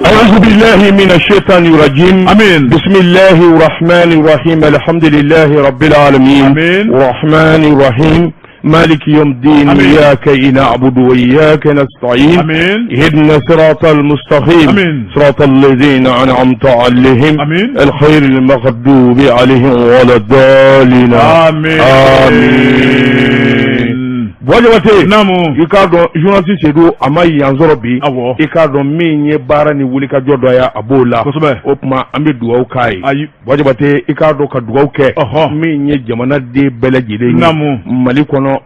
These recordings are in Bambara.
أعوذ بالله من الشيطان الرجيم آمين بسم الله الرحمن الرحيم الحمد لله رب العالمين آمين الرحمن الرحيم مالك يوم الدين إياك نعبد وإياك نستعين آمين اهدنا الصراط المستقيم آمين صراط الذين أنعمت عليهم آمين الخير المغضوب عليهم ولا الضالين آمين آمين Wajabate namu ikado journaliste sedo amai yanzoro bi ikado minye bara ni wulika jodo ya abola opma ambe duwa kai wajabate ikado ka duwa ke minye jamana de bela jile namu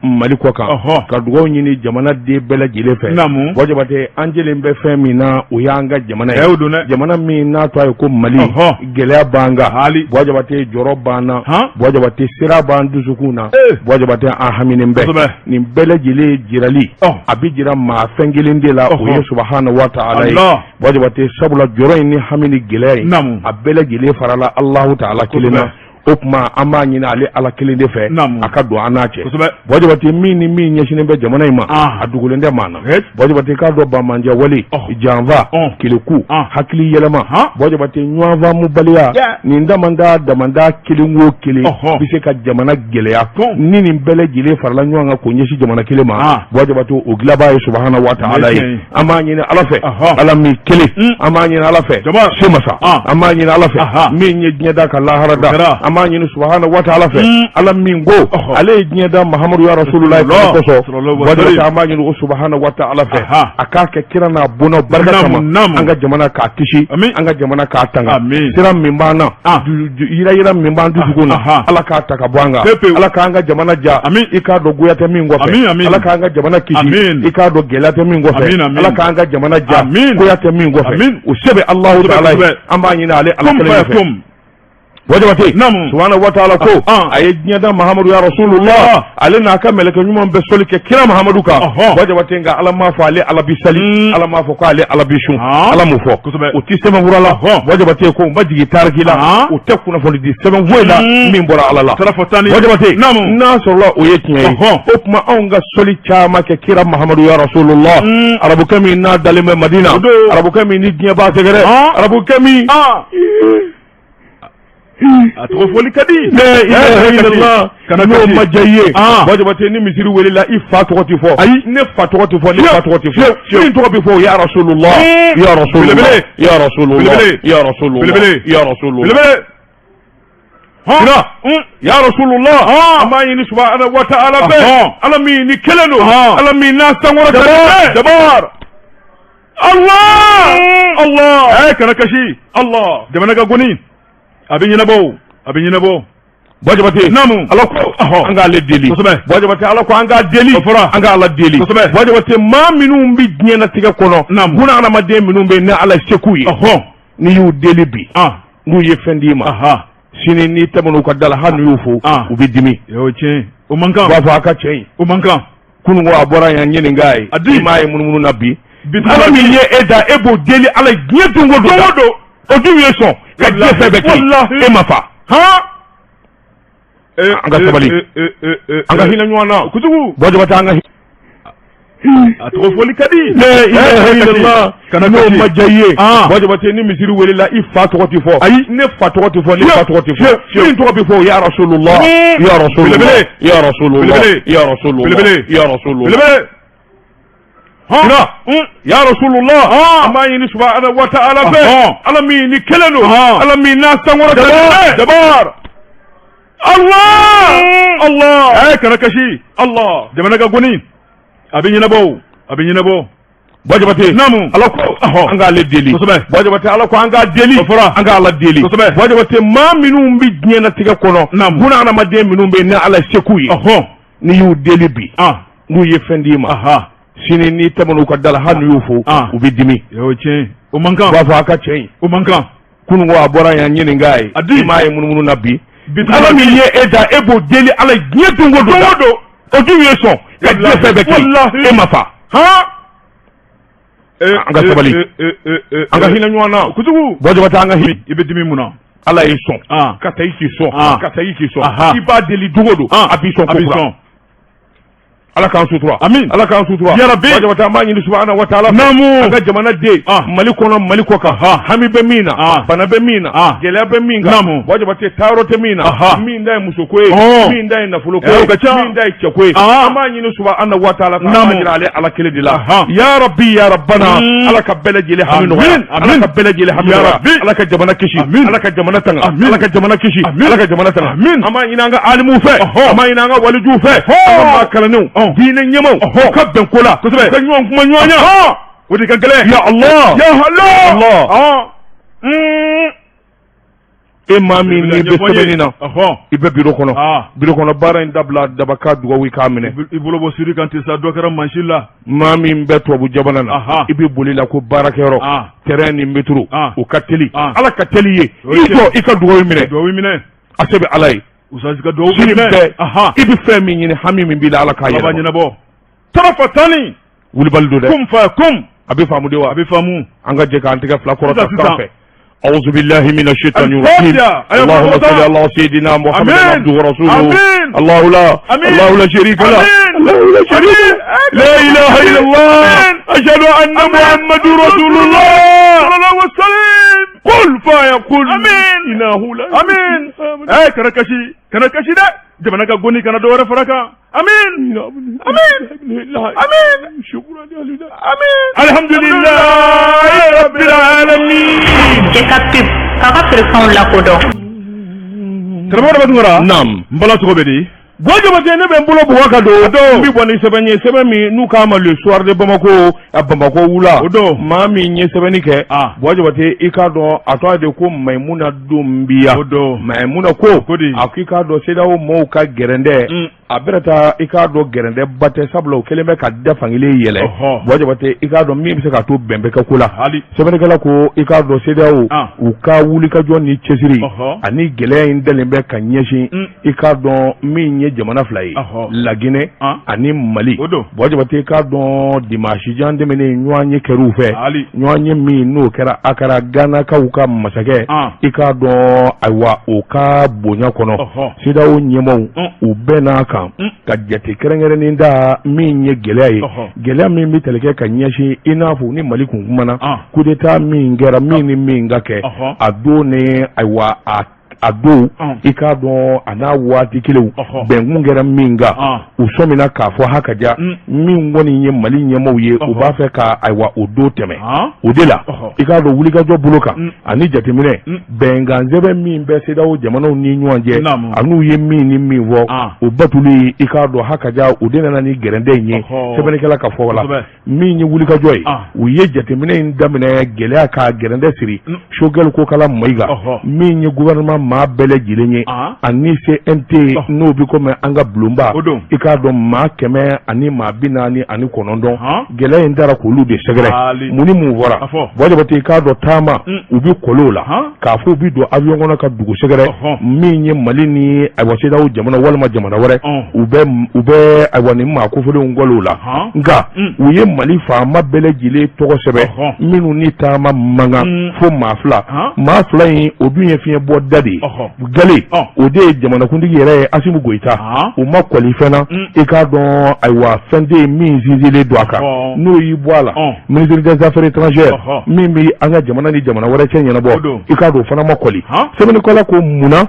maliko ka duwa nyini jamana de bela jile fe namu wajabate angele mbe femina uyanga jamana mina to ko mali gele banga wajabate joro bana wajabate sira bandu sukuna wajabate ahamine mbe ni bele jile jirali abijira ma fengelinde la o subhanahu wa ta'ala wajibate sabula joro ni hamini gile abele jile farala Allah ta'ala kilina okuma amanyina ale ala kilinde fe akadu anache wajibate mini nyeshine be jamana ima adugulende mana wajibate kado ba manja wali janva kiliku hakili yelama wajibate nywa mubaliya ni damanda kilingo kili bise ka jamana geleya nini bele jile farala nywa ko nyeshi jamana kilema wajibate oglaba subhanahu wa ta'ala amanyina alafe alami kili amanyina alafe semasa amanyina alafe minye nyeda ka laharada amanyina subhanahu wa ta'ala fe alamingo ale nyeda muhammadu ya rasulullah sallallahu alaihi wasallam amanyina subhanahu wa ta'ala fe akaka kirana bona barkatama anga jamana ka kishi anga jamana ka tanga sira mimbana ira mimbandu duguna ala ka taka bwanga ala ka anga jamana ja ikado guyate mingo fe ala ka anga jamana kishi ikado gelate mingo fe ala ka anga jamana ja guyate mingo fe usebe allah ta'ala amanyina ale ala fe wajabate subhanahu wa ta'ala ko ayednyada muhammadu ya rasulullah alina kamele ke nyuma be solike kira muhammadu ka wajabate nga ala ma fa ale ala bisali ala ma fa ko ale ala bishu ala mu fo utisema hurala wajabate ko majigi targila utekuna fo di seven wela min bora ala la wajabate nasrullah oyetiye opma onga soli chama ke kira muhammadu ya rasulullah arabu kami na dalime madina arabu kami ni dnya ba segere arabu kami atofoli kadi la ilaha illallah kana no majaye wajabate ni misiri welila ifatoti fo ay ne fatoti fo ne fatoti fo ni to bi fo ya rasulullah ya rasulullah ya rasulullah ya rasulullah ya rasulullah ya rasulullah amayni subhanahu wa ta'ala be alamini keleno alamina sangora dabar Allah kana kashi Allah jamana ga goni abin yana bo wajabate namu alako anga le deli wajabate alako anga deli anga ala deli wajabate ma minum bi nyena tiga kono guna na made minum be na ala sekuyi ni yu deli bi ngu ye fendima sini ni tamanu ko dala hanu yufu ubidimi yo che o manka wa fa ka che o manka kunu ngo abora ya nyeni ngai mai mununu nabi ala mi ye eda ebo deli ala gyedu ngodo odu yeso ka jefe beki emafa anga sabali anga hina nywana kutubu wajabata anga atofoli kadi la ilaha illallah kana no majaye wajabate ni misiri welila ifatoti fo ay ne fatoti fo ne fatoti fo ni to bi fo ya rasulullah ya rasulullah ya rasulullah ya rasulullah ya rasulullah ya rasulullah amayni subhanahu wa ta'ala be alamini keleno alamina sangora dabar Allah kana kashi Allah jamana ga goni abin yana bo wajabate namu alako anga le deli wajabate alako anga deli anga ala deli wajabate ma minum bi nyena tiga kono guna na made minum be na ala sekuyi ni yu deli bi ngu ye fendima sini ni tamanu ko dala hanu yufu ubidimi yo che o manka wa fa ka che o manka kunu ngo abora ya nyini ngai mai mununu nabi ala mi ye eda ebo deli ala gyedu ngodo odu yeso ka jefe beki emafa anga sabali anga hina nywana kutubu wajabata anga hi ibidimi muna ala yeso kata yiki so iba deli dugodo abison ala k'an sutura amin ala k'an sutura ya rabbi wajabata an b'a ɲini subhana wa taala namu an ka jamana den mali kɔnɔ mali kɔ kan hami bɛ min na bana bɛ min na gɛlɛya bɛ min kan wajabate taayɔrɔ tɛ min na min da ye muso ko ye min da ye nafolo ko ye min da ye cɛ ko ye an b'a ɲini subhana wa taala k'a jira ale ala kelen de la ya rabbi ya rabbana ala ka bɛɛ lajɛlen hami nɔgɔya ala ka bɛɛ lajɛlen hami nɔgɔya ala ka jamana kisi ala ka jamana tanga ala ka jamana kisi ala ka jamana tanga an b'a ɲini an ka alimu fɛ an b'a ɲini an ka walijuw fɛ an ka maa kalanenw diinɛ ɲɛmaw ka bɛn ko la kosɛbɛ ka ɲɔgɔn kuma ɲɔgɔn ɲɛ o de ka gɛlɛn ya Allah ya Allah e maa min n'i bɛ sɛbɛnni na i bɛ biro kɔnɔ baara in dabila dabaka dugawu i k'a minɛ i bolo bɔ siri kan ten sa dɔ kɛra mansin la maa min bɛ tubabu jamana na i bɛ boli la ko baarakɛyɔrɔ terrain ni métro o ka teli ala ka teli ye i jɔ i ka dugawu minɛ a se bɛ ala ye usasi ka dugawu minɛ i bɛ fɛn min ɲini hami min b'i la ala k'a ɲɛnabɔ tarafa tani wulibali don dɛ kum fa kum a bɛ faamu de wa a bɛ faamu an ka jɛ k'an tɛgɛ fila kɔrɔta sanfɛ أعوذ بالله من الشيطان الرجيم اللهم صل على سيدنا محمد عبده ورسوله الله لا شريك له لا إله إلا الله أشهد أن محمد رسول الله صلى الله عليه وسلم قل فيقول إنه لا آمين كركشي ده jamana ka goni kana dɔwɛrɛ fara kan amin shukran amin alhamdulillah rabbil alamin Jekafo k'a ka pression lakodɔn. karamɔgɔ dɔ bɛ tungara naam n bala cogo bɛ di Gwajabate ne bɛ n bolo bugɔ ka don n bɛ bɔ ni sɛbɛn ye sɛbɛn min n'u k'a ma le soir de Bamako a Bamako wula o don maa min ye sɛbɛnni kɛ Gwajabate i k'a dɔn a tɔgɔ de ko Maimuna Donbiya o don Maimuna ko a k'i k'a dɔn CEDEAO mɔɔw ka gɛrɛndɛ a bɛna taa i k'a dɔn gɛrɛndɛ ba tɛ sabula o kelen bɛ ka da fankelen yɛlɛ Gwajabate i k'a dɔn min bɛ se ka to bɛn bɛ kɛ ko la sɛbɛnnikɛla ko i k'a dɔn CEDEAO u ka wulikajɔ ni cɛsiri ani gɛlɛya in dalen bɛ ka ɲɛsin i k'a dɔn min ye jamana fila ye Laginɛ ani Mali Gwajabate i k'a dɔn dimanche jan tɛmɛnen ɲɔgɔn ye kɛr'u fɛ ɲɔgɔn ye min n'o kɛra a kɛra Ganakaw ka masakɛ i k'a dɔn ayiwa o ka bonya kɔnɔ CEDEAO ɲɛmaaw u bɛɛ n'a kan ka jate kɛrɛnkɛrɛnnen da min ye gɛlɛya ye gɛlɛya min bɛ tali kɛ ka ɲɛsin i n'a fɔ ni Mali kun kumana coup d'état min kɛra min ni min ka kɛ a don ni ayiwa a don i k'a dɔn a n'a waati kelenw bɛnkun kɛra min kan u sɔmina k'a fɔ hakaja min kɔni ye Mali ɲɛmaaw ye u b'a fɛ ka ayiwa o don tɛmɛ o de la i k'a dɔn wulikajɔ bolo kan ani jateminɛ bɛnkan sɛbɛn min bɛ CEDEAO jamanaw ni ɲɔgɔn cɛ an'u ye min ni min fɔ o batuli i k'a dɔn hakaja o de nana ni gɛrɛndɛ in ye sɛbɛnnikɛla ka fɔ la min ye wulikajɔ ye u ye jateminɛ in daminɛ gɛlɛya ka gɛrɛndɛ siri Choguel Kokala Mayiga min ye gouvernement maa bɛɛ lajɛlen ye ani CNT n'o bi komi an ka bulonba i k'a dɔn maa 100 ani maa 49 gɛlɛya in taara k'olu de sɛgɛrɛ mun ni mun fɔra Gwajabate i k'a dɔn taama u bi kɔlɔw la k'a fɔ u bi don avion kɔnɔ ka dugu sɛgɛrɛ min ye Mali ni ayiwa CEDEAO jamana walima jamana wɛrɛ u bɛ ayiwa ni maa kofolenw gɔlɔw la nka u ye Mali faama bɛɛ lajɛlen tɔgɔ sɛbɛn minnu ni taama mankan fo maa fila in o dun ye fiɲɛ bɔ da de ye Gale o de ye jamanakuntigi yɛrɛ ye Asimu Goyita o ma kɔli fɛn na i k'a dɔn ayiwa fɛn tɛ min sinsinlen don a kan n'o y'i bɔ a la ministre des affaires étrangères min bɛ an ka jamana ni jamana wɛrɛ cɛ ɲɛnabɔ i k'a dɔn o fana ma kɔli sɛbɛnnikɛla ko munna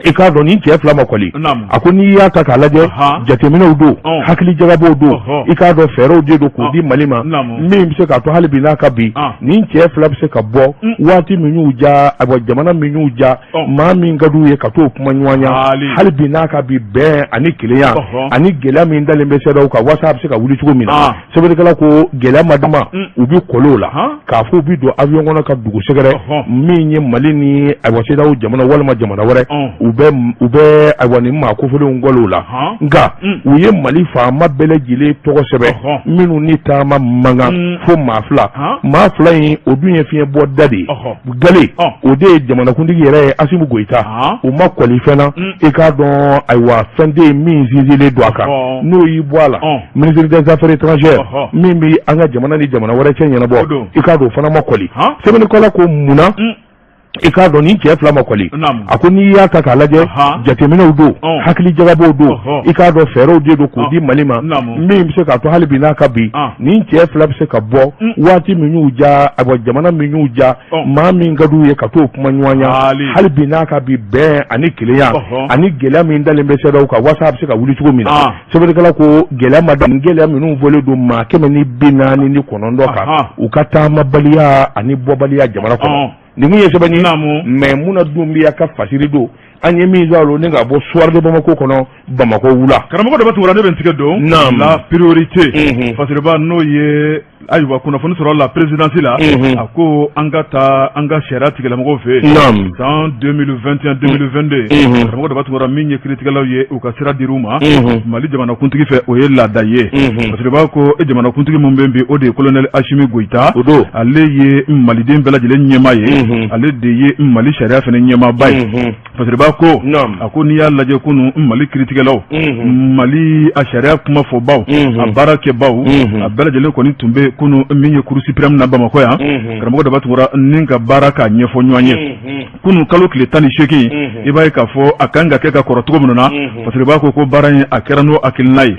i k'a dɔn ni cɛ fila ma kɔli a ko n'i y'a ta k'a lajɛ jateminɛw don hakili jagabow don i k'a dɔn fɛɛrɛw de don k'o di Mali ma min bɛ se k'a to hali bi n'a ka bi ni cɛ fila bɛ se ka bɔ waati min y'u ja ayiwa jamana min y'u ja maa min ka d'u ye ka t'o kuma ɲɔgɔn ye hali bi n'a ka bi bɛn ani kelenya ani gɛlɛya min dalen bɛ CEDEAO kan walasa a bɛ se ka wuli cogo min na sɛbɛnnikɛla ko gɛlɛya ma dama u bi kɔlɔw la k'a fɔ u bi don avion kɔnɔ ka dugu sɛgɛrɛ min ye Mali ni ayiwa CEDEAO jamana walima jamana wɛrɛ u bɛ ayiwa ni maa kofolenw gɔlɔw la nka u ye Mali faama bɛɛ lajɛlen tɔgɔ sɛbɛn minnu ni taama mankan fo maa fila in o dun ye fiɲɛ bɔ da de ye Gale o de ye jamanakuntigi yɛrɛ ye Asimu Goyita o ma kɔli fɛn na i k'a dɔn ayiwa fɛn tɛ min sinsinlen don a kan n'o y'i bɔ a la ministre des affaires étrangères min bɛ an ka jamana ni jamana wɛrɛ cɛ ɲɛnabɔ i k'a dɔn o fana ma kɔli sɛbɛnnikɛla ko munna i k'a dɔn ni cɛ fila ma kɔli a ko n'i y'a ta k'a lajɛ jateminɛw don hakili jagabɔw don i k'a dɔn fɛɛrɛw de don k'o di Mali ma min bɛ se k'a to hali bi n'a ka bi ni cɛ fila bɛ se ka bɔ waati min y'u ja jamana min y'u ja maa min ka d'u ye ka t'o kuma ɲɔgɔnya hali bi n'a ka bi bɛn ani kelenya ani gɛlɛya min dalen bɛ sɛbɛnw kan walasa a bɛ se ka wuli cogo min na sɛbɛnnikɛla ko gɛlɛya ma dan gɛlɛya minnu fɔlen don maa 149 kan u ka taamabaliya ani bɔbaliya jamana kɔnɔ nin mun ye sɛbɛnni mais munna dun bɛ ka fasiri don an ye min zalo ne ka bɔ soir de Bamako kɔnɔ Bamako wula karamɔgɔ dɔ bɛ tugura ne bɛ n tigɛ don la priorité fasiriba n'o ye ayiwa kunnafoni sɔrɔ la présidence la a ko an ka taa an ka sariya tigilamɔgɔw fɛ san 2021-2022 karamɔgɔ dɔ bɛ tugura min ye kiiritigɛlaw ye u ka sira dir'u ma Mali jamanakuntigi fɛ o ye laada ye fasiriba ko jamanakuntigi mun bɛ bi o de ye colonel Assimi Goïta ale ye maliden bɛɛ lajɛlen ɲɛmaa ye ale de ye Mali sariya fana ɲɛmaaba ye fasiriba ko a ko n'i y'a lajɛ kunu Mali kiiritigɛlaw Mali a sariya kuma fɔbaw a baara kɛbaw a bɛɛ lajɛlen kɔni tun bɛ kunu min ye Cour suprême na Bamako yan karamɔgɔ dɔ b'a tugura ni ka baara k'a ɲɛfɔ ɲɔgɔn ye kunu kalo tile 18 i b'a ye k'a fɔ a kan ka kɛ ka kɔrɔ cogo min na fasiriba ko baara in a kɛra n'o hakilina ye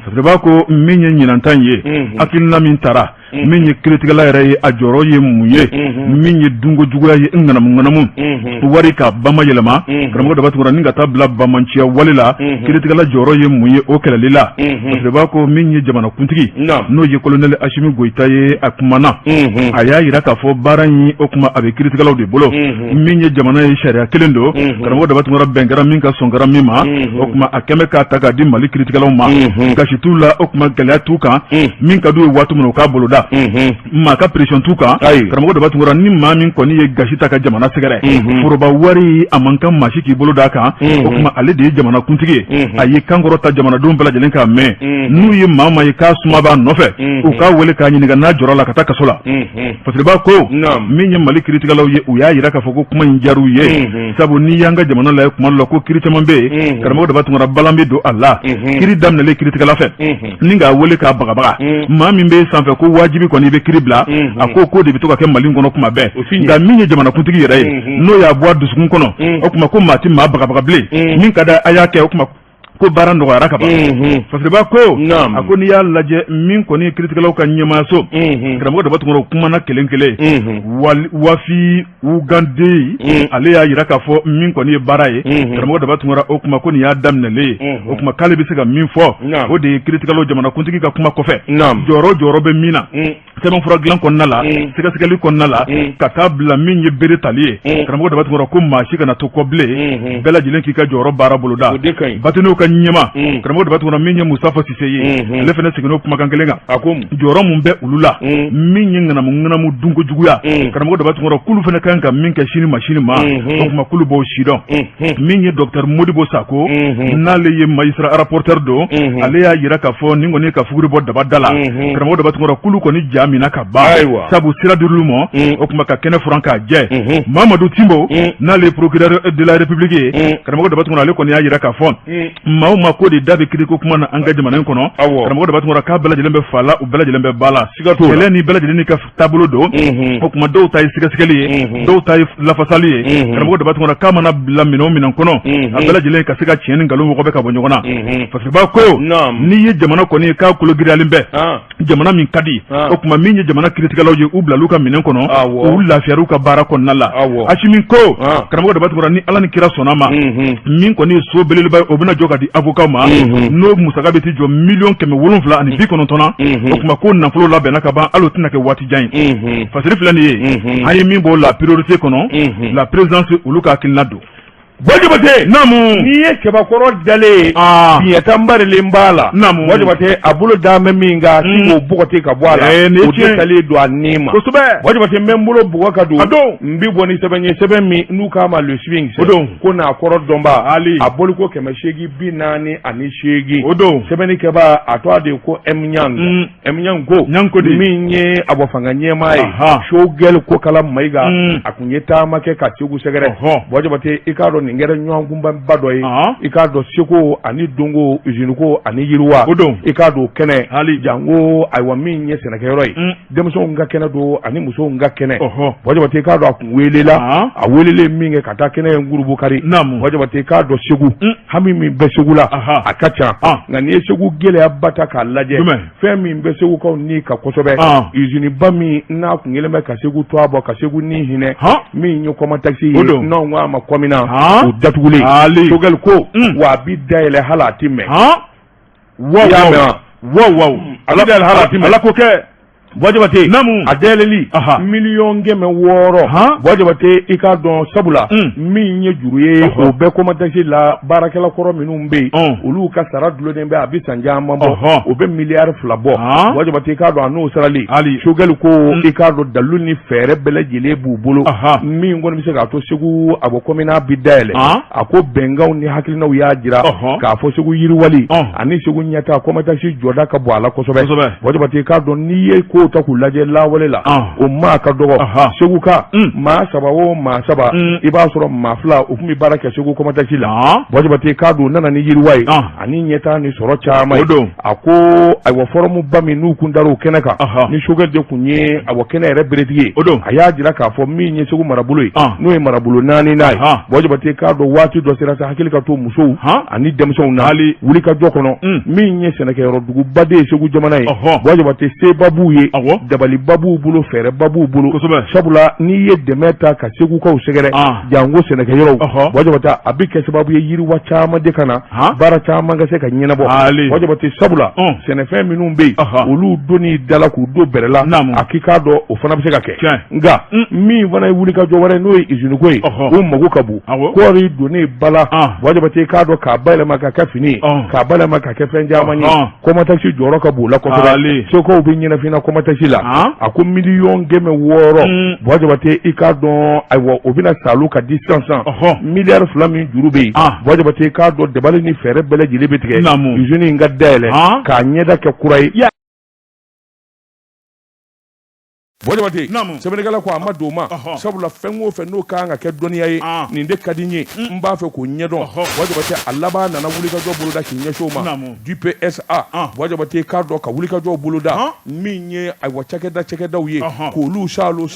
fasiriba ko min ye ɲinantan ye hakilina min taara min ye kiiritigɛla yɛrɛ ye a jɔyɔrɔ ye mun ye min ye dunko juguya ye ŋanamu wari ka bama yɛlɛma karamɔgɔ dɔ b'a tugura ni ka taa bila bamanciya wale la kiiritigɛla jɔyɔrɔ ye mun ye o kɛlɛli la fasiriba ko min ye jamanakuntigi n'o ye colonel Assimi Goïta ye a kumana a y'a yira k'a fɔ baara in o kuma a bɛ kiiritigɛlaw de bolo min ye jamana ye sariya kelen don karamɔgɔ dɔ b'a tugura bɛn kɛra min ka sɔn kɛra min ma o kuma a kɛmɛ k'a ta k'a di Mali kiiritigɛlaw ma gasi t'u la o kuma gɛlɛya t'u kan min ka d'u ye waati min u k'a boloda maa ka pression t'u kan karamɔgɔ dɔ b'a tugura ni maa min kɔni ye gasi ta ka jamana sɛgɛrɛ foroba wari a man kan maa si k'i bolo d'a kan o kuma ale de ye jamanakuntigi ye a ye kankɔrɔ ta jamanadenw bɛɛ lajɛlen k'a mɛn n'u ye maa ye k'a suma b'a nɔfɛ u k'a wele k'a ɲininka n'a jɔra la ka taa kaso la fasiriba ko min ye Mali kiiritigɛlaw ye u y'a yira k'a fɔ ko kuma in jar'u ye sabu n'i y'an ka jamana lajɛ kuma dɔ la ko kiiri caman bɛ yen karamɔgɔ dɔ b'a tugura balan bɛ don a la kiiri daminɛlen kiiritigɛla fɛ ni k'a wele k'a bagabaga maa min bɛ sanfɛ ko wajibi kɔni i bɛ kiiri bila a ko de bɛ to ka kɛ Mali kɔnɔ kuma bɛɛ nka min ye jamanakuntigi yɛrɛ ye n'o y'a bɔ a dusukun kɔnɔ o kuma ko maa ti maa bagabaga bilen min ka da a y'a kɛ o kuma ko baara nɔgɔyara ka ban fasiriba ko a ko n'i y'a lajɛ min kɔni ye kiiritigɛlaw ka ɲɛmaayaso karamɔgɔ dɔ b'a tugura kumana kelen wafi Ugande ale y'a yira k'a fɔ min kɔni ye baara ye karamɔgɔ dɔ b'a tugura o kuma ko nin y'a daminɛlen ye o kuma k'ale bɛ se ka min fɔ o de ye kiiritigɛlaw jamanakuntigi ka kuma kɔfɛ jɔyɔrɔ bɛ min na sɛbɛnfura dilan kɔnɔna la sɛgɛsɛgɛli kɔnɔna la ka taa bila min ye bere tali ye karamɔgɔ dɔ b'a tugura ko maa si kana to kɔ bilen bɛɛ lajɛlen k'i ka jɔyɔrɔ baara boloda batiniw ka ɲɛma karamɔgɔ dɔ b'a tugura min ye Musafa Sise ye ale fana seginn'o kumakan kelen kan a ko jɔyɔrɔ mun bɛ olu la min ye ŋanamu dunko juguya karamɔgɔ dɔ b'a tugura kulu fana kan ka min kɛ sini ma o kuma kulu b'o si dɔn min ye Dr Modibo Sako n'ale ye magistrat rapporteur don ale y'a yira k'a fɔ nin kɔni ye ka fuguri bɔ daba da la karamɔgɔ dɔ b'a tugura kulu kɔni ja mina ka ban sabu sira dir'u ma o kuma ka kɛnɛ furan k'a jɛ Mamadou Timbo n'ale ye procureur de la République ye karamɔgɔ dɔ b'a tugura ale kɔni y'a yira k'a fɔ maa o maa ko de da bɛ kiiri ko kuma na an ka jamana in kɔnɔ karamɔgɔ dɔ b'a tugura k'a bɛɛ lajɛlen bɛ fa la u bɛɛ lajɛlen bɛ ba la kɛlɛ ni bɛɛ lajɛlen ni ka taabolo don o kuma dɔw ta ye sɛgɛsɛgɛli ye dɔw ta ye lafasali ye karamɔgɔ dɔ b'a tugura k'a mana bila minɛn o minɛn kɔnɔ a bɛɛ lajɛlen ka se ka tiɲɛ ni nkalon mɔgɔ bɛ ka bɔ ɲɔgɔn na fasiriba ko n'i ye jamana kɔni ye k'a kolo giriyalen bɛ jamana min ka di o kuma min ye jamana kiiritigɛlaw ye u bilal'u ka minɛn kɔnɔ u lafiyar'u ka baara kɔnɔna la Assimi ko karamɔgɔ dɔ b'a tugura ni Ala ni kira sɔnna ma min kɔni ye so belebeleba o bɛna jɔ ka di avocat ma n'o musaka bɛ ti jɔ 790 na o kuma ko nafolo labɛnna ka ban hali o tɛna kɛ waati jan ye fasiri filɛ nin ye an ye min bɔ la priorité kɔnɔ la présidence olu ka hakilina don Wajibate namu n'i ye kɛbakɔrɔ dalen biɲɛta mbarilen b'a la wajibate a bolo dame min kan k'o bɔgɔti ka bɔ a la o de talen don a ni ma kosɛbɛ wajibate n bɛ n bolo bɔgɔ ka don n bɛ bɔ ni sɛbɛn ye sɛbɛn min n'u k'a ma le swing o don ko n'a kɔrɔ dɔnba a boliko 848 o don sɛbɛnnikɛba a tɔgɔ de ko Emnyang ko min ye a bɔ fanga ɲɛmaa ye Shogɛl Kokala Mayiga a kun ye taama kɛ ka Segu sɛgɛrɛ wajibate i k'a dɔn nin kɛra ɲɔgɔnkunba dɔ ye i k'a dɔn seko ani dongo usine ko ani yiriwa i k'a dɔn kɛnɛ hali jango ayiwa min ye sɛnɛkɛyɔrɔ ye denmisɛnw ka kɛnɛ don ani musow ka kɛnɛ Wajabate i k'a dɔn a kun welela a welelen min kɛ ka taa kɛnɛ ye ngurubu kari Wajabate i k'a dɔn Segu hami min bɛ Segu la a ka ca nka n'i ye Segu gɛlɛya ba ta k'a lajɛ fɛn min bɛ Segukaw ni ka kosɛbɛ usine ba min n'a kun kelen bɛ ka Segu to a bɔ ka Segu ni hinɛ min ye kɔma taxi ye n'anw k'a ma kɔmina o datugulen Sogɛli ko wa a bi dayɛlɛ hali a ti mɛn wow ala da hali a ti mɛn ala ko kɛ Wajabate a dayɛlɛli 600,000 Wajabate i k'a dɔn sabula min ye juru ye o bɛɛ kɔma taxi la baarakɛla kɔrɔ minnu bɛ yen olu ka sara dulonnen bɛ a bɛ san caman bɔ o bɛ miliyari 2 bɔ Wajabate i k'a dɔn a n'o sarali Sogɛli ko i k'a dɔn dalu ni fɛɛrɛ bɛɛ lajɛlen b'u bolo min kɔni bɛ se k'a to Segu a bɔ komina bi dayɛlɛ a ko bɛnkanw ni hakilinaw y'a jira k'a fɔ Segu yiriwali ani Segu ɲɛta kɔma taxi jɔda ka bɔ a la kosɛbɛ Wajabate i k'a dɔn n'i ye ko ta k'u lajɛ lawale la o maa ka dɔgɔ Segu ka maa 3 o maa 3 i b'a sɔrɔ maa 2 u tun bɛ baara kɛ Segu kɔma taxi la Wajabate k'a don nana ni yiriwa ye ani ɲɛtaa ni sɔrɔ caman ye a ko ayiwa fɔrɔmu ba min n'u kun dar'o kɛnɛ kan ni Sogɛli de kun ye ayiwa kɛnɛ yɛrɛ beretigi ye a y'a jira k'a fɔ min ye Segu marabolo ye n'o ye marabolo 4 n'a ye Wajabate k'a dɔn waati dɔ sera sa hakili ka to musow ani denmisɛnw na wulikajɔ kɔnɔ min ye sɛnɛkɛyɔrɔ duguba de ye Segu jamana ye Wajabate seba b'u ye dabali babu bolo fɛrɛ babu bolo sabula n'i ye dɛmɛ ta ka Segukaw sɛgɛrɛ jango sɛnɛkɛyɔrɔw Wajabate a bɛ kɛ sababu ye yiriwa caman de kana baara caman ka se ka ɲɛnabɔ Wajabate sabula sɛnɛfɛn minnu bɛ yen olu donni dala k'u don bɛrɛ la a k'i k'a dɔn o fana bɛ se ka kɛ nka min fana ye wulikajɔ wɛrɛ n'o ye usine ko ye o mago ka bon kɔɔri donni bala Wajabate k'a dɔn k'a bayɛlɛma ka kɛ fini k'a bayɛlɛma ka kɛ fɛn caman ye kɔma taxi jɔyɔrɔ ka bon o la kosɛbɛ Segukaw bɛ ɲɛnafin kɔma taxi la a ko 600,000 Wajabate i k'a dɔn ayiwa o bɛna salu ka di sisan miliyari 2 min juru bɛ yen Wajabate i k'a dɔn dabali ni fɛɛrɛ bɛɛ lajɛlen bɛ tigɛ usine in ka dayɛlɛ k'a ɲɛda kɛ kura ye Wajabate sɛbɛnnikɛla ko a ma don ma sabula fɛn o fɛn n'o kan ka kɛ dɔnniya ye nin de ka di n ye n b'a fɛ k'o ɲɛdɔn Wajabate a laban nana wulikajɔ boloda k'i ɲɛsin o ma DPSA Wajabate k'a dɔn ka wulikajɔ boloda min ye ayiwa cakɛdaw ye k'olu salo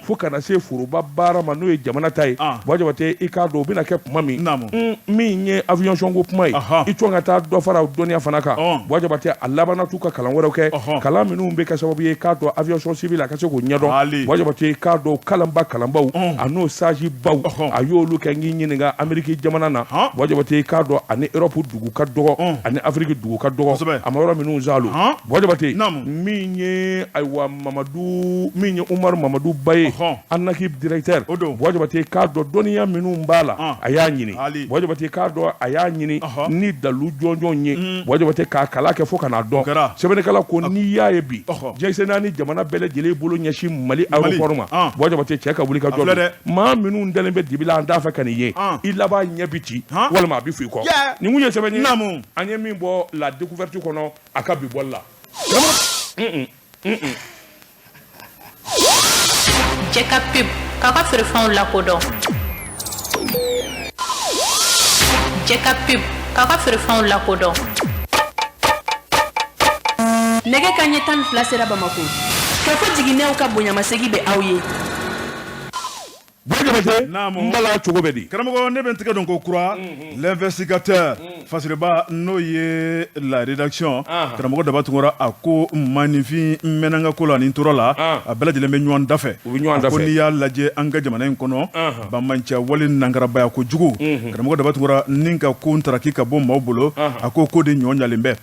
fo kana se foroba baara ma n'o ye jamana ta ye Wajabate i k'a dɔn o bɛna kɛ kuma min ye avion ko kuma ye i cɔn ka taa dɔ fara dɔnniya fana kan Wajabate a labanna t'u ka kalan wɛrɛw kɛ kalan minnu bɛ kɛ sababu ye k'a dɔn aviation civil a ka se k'o ɲɛdɔn Wajabate k'a dɔn kalanbaw a n'o saji baw a y'olu kɛ n'i ɲininka Ameriki jamana na Wajabate k'a dɔn ani Europe dugu ka dɔgɔ ani Afrique dugu ka dɔgɔ a ma yɔrɔ minnu zalo Wajabate min ye ayiwa Umaru Mamadu Baye Anaki directeur Wajabate k'a dɔn dɔnniya minnu b'a la a y'a ɲini Wajabate k'a dɔn a y'a ɲini ni dalu jɔnjɔn ye Wajabate k'a kala kɛ fo kana dɔn sɛbɛnnikɛla ko n'i y'a ye bi jɛnsɛnna ni jamana bɛɛ lajɛlen bolo ɲɛsin Mali aéroport ma Wajabate cɛ ka wuli ka jɔ maa minnu dalen bɛ dibi la an t'a fɛ ka nin ye i laban ɲɛ bi ci walima a bi f'i kɔ nin kun ye sɛbɛn ye an ye min bɔ la découverte kɔnɔ a ka bi bɔli la Jekafo k'a ka feerefɛnw lakodɔn Jekafo k'a ka feerefɛnw lakodɔn nɛgɛ kanɲɛ 12 sera Bamako k'a fɔ jiginɛw ka bonyamasegin bɛ aw ye Wajabate n bala cogo bɛ di karamɔgɔ ne bɛ n tɛgɛ dɔn ko kura l'investigateur fasiriba n'o ye la rédaction karamɔgɔ Dabatungura a ko maninfin mɛnna n ka ko la ni n tora la a bɛɛ lajɛlen bɛ ɲɔgɔn dafɛ a ko n'i y'a lajɛ an ka jamana in kɔnɔ bamancɛ wale nangarabaya kojugu karamɔgɔ Dabatungura ni ka ko ntaraki ka bɔ maaw bolo a ko de ɲɔ ɲalen bɛ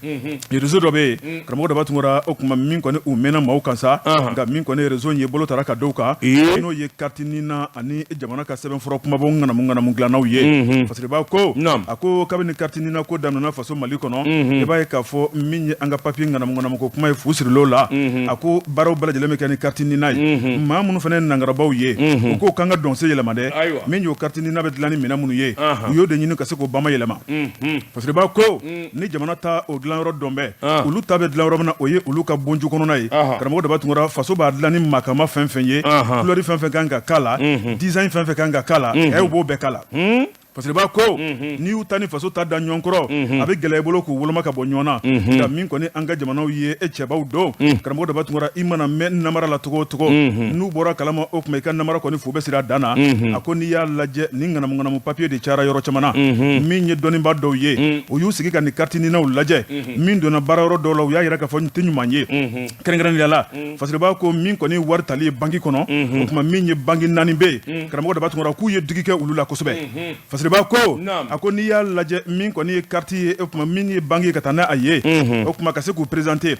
réseau dɔ bɛ yen karamɔgɔ Dabatungura o tuma min kɔni u mɛnna maaw kan sa nka min kɔni réseau ye bolo tara ka dɔw kan n'o ye carte nina ani jamana ka sɛbɛnfura kumabɔ ŋanamu dilannaw ye parce que b'a ko a ko kabini carte nina ko daminɛna faso Mali kɔnɔ i b'a ye k'a fɔ min ye an ka papier ŋanamu ko kuma ye fu siril'o la a ko baaraw bɛɛ lajɛlen bɛ kɛ ni carte nina ye maa minnu fana ye nangarabaw ye u ko k'an ka dɔnse yɛlɛma dɛ min y'o carte nina bɛ dilan ni minɛn minnu ye u y'o de ɲini ka se k'o bama yɛlɛma parce que b'a ko ni jamana ta o dilanyɔrɔ dɔn bɛɛ olu ta bɛ dilan yɔrɔ min na o ye olu ka bonju kɔnɔna ye karamɔgɔ Dabatungura faso b'a dilan ni makama fɛn fɛn ye couleur fɛn fɛn kan ka k'a la design fɛn fɛn kan ka k'a la u b'o bɛɛ k'a la parce que b'a ko ni y'u ta ni faso ta da ɲɔgɔn kɔrɔ a bɛ gɛlɛya i bolo k'u woloma ka bɔ ɲɔgɔn na nka min kɔni an ka jamanaw ye cɛbaw don karamɔgɔ dɔ b'a tun i mana mɛn namara la cogo o cogo n'u bɔra kalama o tuma i ka namara kɔni fu bɛ siri a dan na a ko n'i y'a lajɛ ni ŋanamu papiye de cayara yɔrɔ caman na min ye dɔnnibaa dɔw ye u y'u sigi ka nin carte ninaw lajɛ min donna baara yɔrɔ dɔw la u y'a yira k'a fɔ n tɛ ɲuman ye kɛrɛnkɛrɛnnenya la parce que b'a ko min kɔni wari tali ye banki kɔnɔ o tuma min ye banki 4 bɛ yen karamɔgɔ dɔ b'a tun k'u ye digi kɛ olu la kosɛbɛ parce que b'a ko a ko n'i y'a lajɛ min kɔni ye carte ye o tuma min ye banki ye ka taa n'a ye o tuma ka se k'u présenter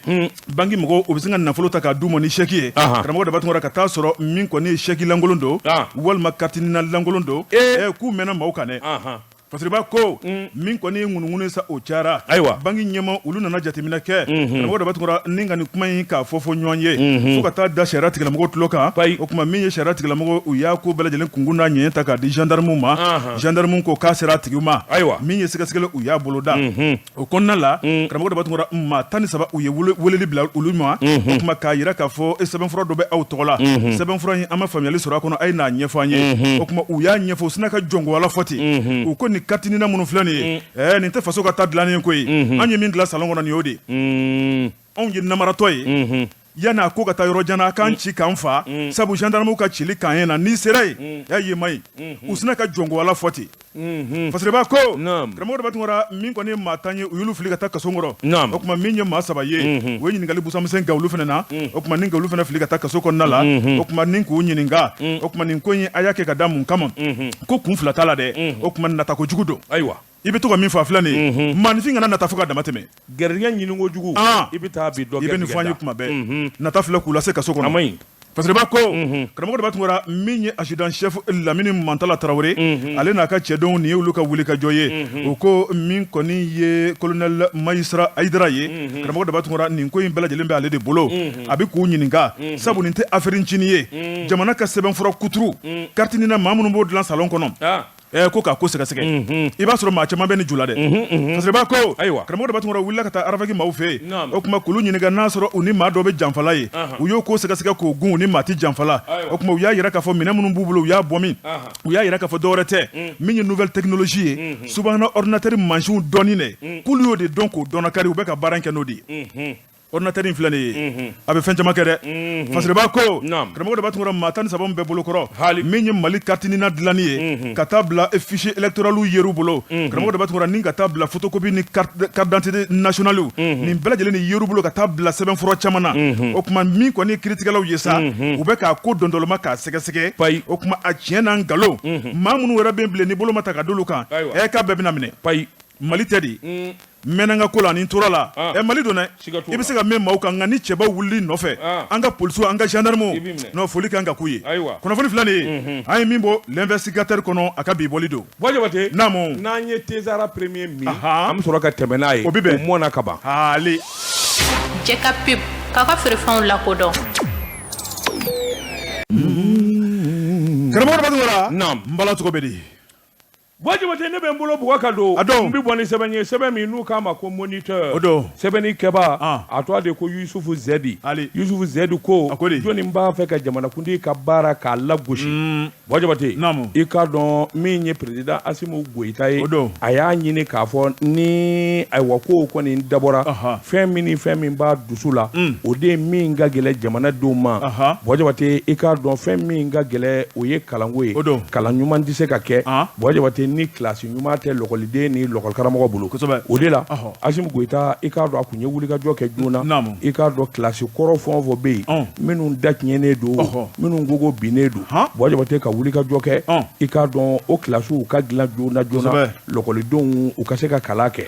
banki mɔgɔw o bɛ se ka nafolo ta k'a d'u ma ni chèque ye karamɔgɔ dɔ b'a tun ka taa sɔrɔ min kɔni ye chèque lankolon don walima carte nina lankolon don k'u mɛnna maaw kan dɛ parce que b'a ko min kɔni ye ŋunuŋunu sa o cayara banki ɲɛma olu nana jateminɛ kɛ karamɔgɔ dɔ b'a tun ni ka nin kuma in k'a fɔ ɲɔgɔn ye fo ka taa da sariya tigilamɔgɔw tulo kan o tuma min ye sariya tigilamɔgɔ u y'a ko bɛɛ lajɛlen kunkun n'a ɲɛ ta k'a di gendarmew ma gendarmew ko k'a sera a tigiw ma min ye sɛgɛsɛgɛli u y'a bolo da o kɔnɔna la karamɔgɔ dɔ b'a tun maa 17 u ye weleli bila olu ma o tuma k'a yira k'a fɔ sɛbɛnfura dɔ bɛ aw tɔgɔ la sɛbɛnfura in an ma faamuyali sɔrɔ a kɔnɔ a ye n'a ɲɛfɔ an ye o tuma u y'a ɲɛfɔ u sina ka jɔngo ala fɔ ten u ko nin carte nina minnu filɛ nin ye nin tɛ faso ka taa dilannen koyi an ye min dilan salon kɔnɔ nin y'o de anw ye namaratɔ ye yan'a ko ka taa yɔrɔ jan na k'an ci k'an fa sabu gendarmew ka cili k'an ye na n'i sera yen ye ma ye u sina ka jɔngo ala fɔ ten parce que b'a ko karamɔgɔ dɔ b'a tun min kɔni ye maa 10 ye u y'olu fili ka taa kaso kɔrɔ o tuma min ye maa 3 ye u ye ɲininkali busamisɛn kɛ olu fana na o tuma ni k'olu fana fili ka taa kaso kɔnɔna la o tuma ni k'u ɲininka o tuma nin ko in a y'a kɛ ka da mun kama ko kun fila t'a la dɛ o tuma nata ko jugu don ayiwa i bɛ to ka min fɔ filɛ nin ye maanifin kana nata fo ka dama tɛmɛ gɛrijɛgɛ ɲini kojugu i bɛ taa bi dɔ kɛ i bɛ nin fɔ an ye kuma bɛɛ nata filɛ k'u lase kaso kɔnɔ parce que b'a ko karamɔgɔ dɔ b'a tun min ye adjudant chef Lamini Mantala Tarawele ale n'a ka cɛdenw nin ye olu ka wuli ka jɔ ye o ko min kɔni ye colonel Mayisra Ayidara ye karamɔgɔ dɔ b'a tun nin ko in bɛɛ lajɛlen bɛ ale de bolo a bɛ k'u ɲininka sabu nin tɛ affaire ncini ye jamana ka sɛbɛnfura kuturu carte nina maa minnu b'o dilan salon kɔnɔ ko k'a ko sɛgɛsɛgɛ i b'a sɔrɔ maa caman bɛ ni jula dɛ parce que b'a ko karamɔgɔ dɔ b'a tun wulila ka taa aravaki maaw fɛ yen o tuma k'olu ɲininka n'a sɔrɔ u ni maa dɔ bɛ janfala ye u y'o ko sɛgɛsɛgɛ k'o gun u ni maa ti janfala o tuma u y'a yira k'a fɔ minɛn minnu b'u bolo u y'a bɔ min u y'a yira k'a fɔ dɔwɛrɛ tɛ min ye nouvelle technologie ye subahana ordinateur mansiw dɔɔnin dɛ k'olu y'o de dɔn k'o dɔnna kari u bɛ ka baara in kɛ n'o de ye ordinateur in filɛ nin ye a bɛ fɛn caman kɛ dɛ parce que b'a ko karamɔgɔ dɔ b'a tun maa 13 bɛɛ bolo kɔrɔ min ye Mali carte nina dilanni ye ka taa bila fichier électoral yer'u bolo karamɔgɔ dɔ b'a tun ni ka taa bila photocopie ni carte d'identité nationale nin bɛɛ lajɛlen ni yer'u bolo ka taa bila sɛbɛnfura caman na o tuma min kɔni ye kiiritigɛlaw ye sa u bɛ k'a ko dɔndɔlɔma k'a sɛgɛsɛgɛ o tuma a tiɲɛ n'an nkalon maa minnu yɛrɛ bɛ bilen ni bolo ma ta ka d'olu kan k'a bɛɛ bɛna minɛ Mali tɛ de mɛnna n ka ko la ni tora la Mali don dɛ i bɛ se ka mɛn maaw kan nka ni cɛba wulili nɔfɛ an ka polisiw an ka gendarmew n'o foli kan ka k'u ye kunnafoni filɛ nin ye an ye min bɔ l'investigateur kɔnɔ a ka bi bɔli don Jabate n'an ye Tezara premier min an bɛ sɔrɔ ka tɛmɛ n'a ye o bɛ bɛn o mɔna ka ban hali Jekafo k'a ka feerefɛnw lakodɔn karamɔgɔ dɔ b'a tun n bala cogo bɛ di Jabate ne bɛ n bolo bugɔ ka don n bɛ bɔ ni sɛbɛn ye sɛbɛn min n'u k'a ma ko moniteur sɛbɛnni kɛba a tɔgɔ de ko Yusufu Zɛdi Yusufu Zɛdi ko jɔnni b'a fɛ ka jamanakuntigi ka baara k'a lagosi Jabate i k'a dɔn min ye président Asimu Goyita ye a y'a ɲini k'a fɔ ni ayiwa ko kɔni dabɔra fɛn min b'a dusu la o de ye min ka gɛlɛ jamanadenw ma Jabate i k'a dɔn fɛn min ka gɛlɛ o ye kalanko ye kalan ɲuman tɛ se ka kɛ Jabate ni classe ɲuman tɛ lɔgɔliden ni lɔgɔlikaramɔgɔ bolo o de la Asimu Goyita i k'a dɔn a tun ye wulikajɔ kɛ joona i k'a dɔn classe kɔrɔ fɛn o fɛn bɛ yen minnu da tiɲɛnen don minnu ko binnen don Jabate ka wulikajɔ kɛ i k'a dɔn o classiw ka dilan joona lɔgɔlidenw u ka se ka kalan kɛ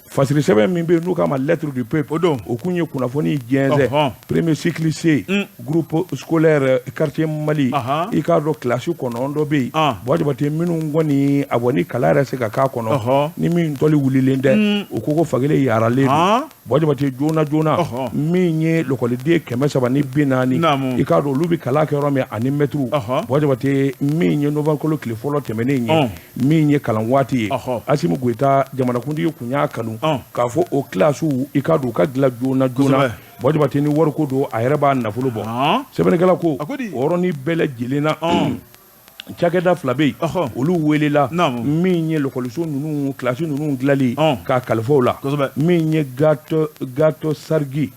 fasiri sɛbɛn min bɛ yen n'u k'a ma lettre du peuple o kun ye kunnafoni jɛnsɛn premier cycle C groupe scolaire quartier Mali i k'a dɔn classe kɔnɔn dɔ bɛ yen Jabate minnu kɔni a bɔ ni kalan yɛrɛ se ka k'a kɔnɔ ni min tɔli wulilen tɛ o ko fagele yaralen don Jabate joona min ye lɔgɔliden 340 i k'a dɔn olu bɛ kalan kɛ yɔrɔ min ani mɛtiriw Jabate min ye novembre tile fɔlɔ tɛmɛnen ye min ye kalan waati ye Asimu Goyita jamanakuntigi kun y'a kanu k'a fɔ o kilasiw i k'a dɔn u ka dilan joona Jabate ni wari ko don a yɛrɛ b'a nafolo bɔ sɛbɛnnikɛla ko o yɔrɔnin bɛɛ lajɛlen na cakɛda fila bɛ yen olu welela min ye lɔkɔliso ninnu kilasi ninnu dilanli ka kalifaw la min ye gato sarigi